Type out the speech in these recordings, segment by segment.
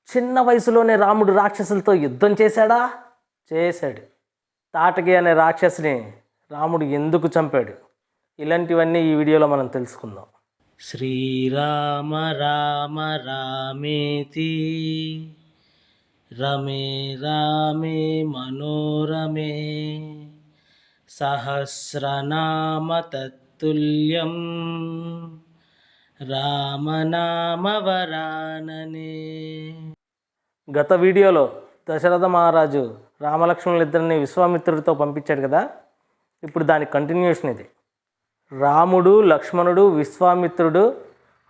చిన్న వయసులోనే రాముడు రాక్షసులతో యుద్ధం చేశాడా? చేశాడు. తాటకి అనే రాక్షసుని రాముడు ఎందుకు చంపాడు? ఇలాంటివన్నీ ఈ వీడియోలో మనం తెలుసుకుందాం. శ్రీరామ రామ రామేతి రమే రామే మనోరమే సహస్రనామ తత్తుల్యం రామనామవరాననే. గత వీడియోలో దశరథ మహారాజు రామలక్ష్మణులిద్దరిని విశ్వామిత్రుడితో పంపించాడు కదా, ఇప్పుడు దాని కంటిన్యూషన్ ఇది. రాముడు, లక్ష్మణుడు, విశ్వామిత్రుడు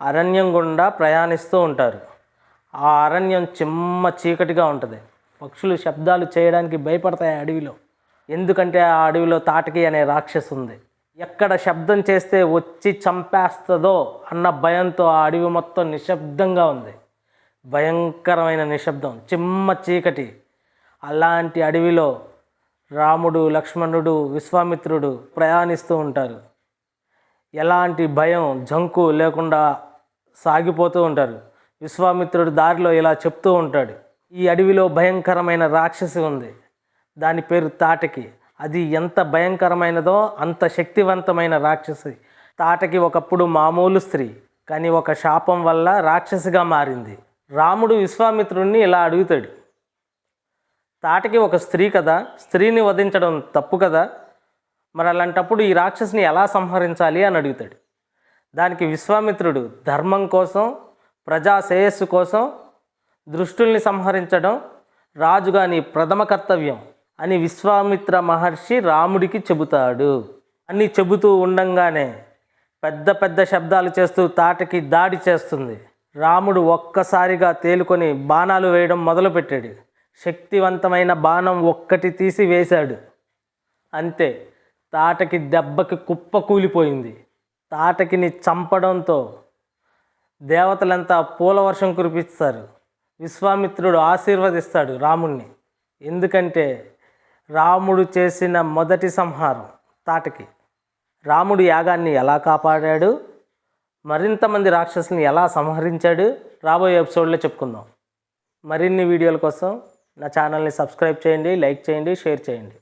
అరణ్యం గుండా ప్రయాణిస్తూ ఉంటారు. ఆ అరణ్యం చిమ్మ చీకటిగా ఉంటుంది. పక్షులు శబ్దాలు చేయడానికి భయపడతాయి అడవిలో. ఎందుకంటే ఆ అడవిలో తాటకి అనే రాక్షసు ఉంది. ఎక్కడ శబ్దం చేస్తే వచ్చి చంపేస్తుందో అన్న భయంతో ఆ అడవి మొత్తం నిశ్శబ్దంగా ఉంది. భయంకరమైన నిశ్శబ్దం, చిమ్మ చీకటి. అలాంటి అడవిలో రాముడు, లక్ష్మణుడు, విశ్వామిత్రుడు ప్రయాణిస్తూ ఉంటారు. ఎలాంటి భయం, జంకు లేకుండా సాగిపోతూ ఉంటారు. విశ్వామిత్రుడు దారిలో ఇలా చెప్తూ ఉంటాడు, ఈ అడవిలో భయంకరమైన రాక్షసి ఉంది, దాని పేరు తాటకి. అది ఎంత భయంకరమైనదో అంత శక్తివంతమైన రాక్షసి. తాటకి ఒకప్పుడు మామూలు స్త్రీ, కానీ ఒక శాపం వల్ల రాక్షసిగా మారింది. రాముడు విశ్వామిత్రుడిని ఇలా అడుగుతాడు, తాటకి ఒక స్త్రీ కదా, స్త్రీని వధించడం తప్పు కదా, మరి అలాంటప్పుడు ఈ రాక్షసిని ఎలా సంహరించాలి అని అడుగుతాడు. దానికి విశ్వామిత్రుడు ధర్మం కోసం, ప్రజా శ్రేయస్సు కోసం దుష్టుల్ని సంహరించడం రాజుగా నీ ప్రథమ కర్తవ్యం అని విశ్వామిత్ర మహర్షి రాముడికి చెబుతాడు. అని చెబుతూ ఉండంగానే పెద్ద పెద్ద శబ్దాలు చేస్తూ తాటకి దాడి చేస్తుంది. రాముడు ఒక్కసారిగా తేలుకొని బాణాలు వేయడం మొదలుపెట్టాడు. శక్తివంతమైన బాణం ఒక్కటి తీసి వేశాడు. అంతే, తాటకి దెబ్బకి కుప్ప కూలిపోయింది. తాటకిని చంపడంతో దేవతలంతా పూలవర్షం కురిపిస్తారు. విశ్వామిత్రుడు ఆశీర్వదిస్తాడు రాముణ్ణి. ఎందుకంటే రాముడు చేసిన మొదటి సంహారం తాటకి. రాముడు యాగాన్ని ఎలా కాపాడాడు, మరింతమంది రాక్షసుల్ని ఎలా సంహరించాడు రాబోయే ఎపిసోడ్లో చెప్పుకుందాం. మరిన్ని వీడియోల కోసం నా ఛానల్ని సబ్స్క్రైబ్ చేయండి, లైక్ చేయండి, షేర్ చేయండి.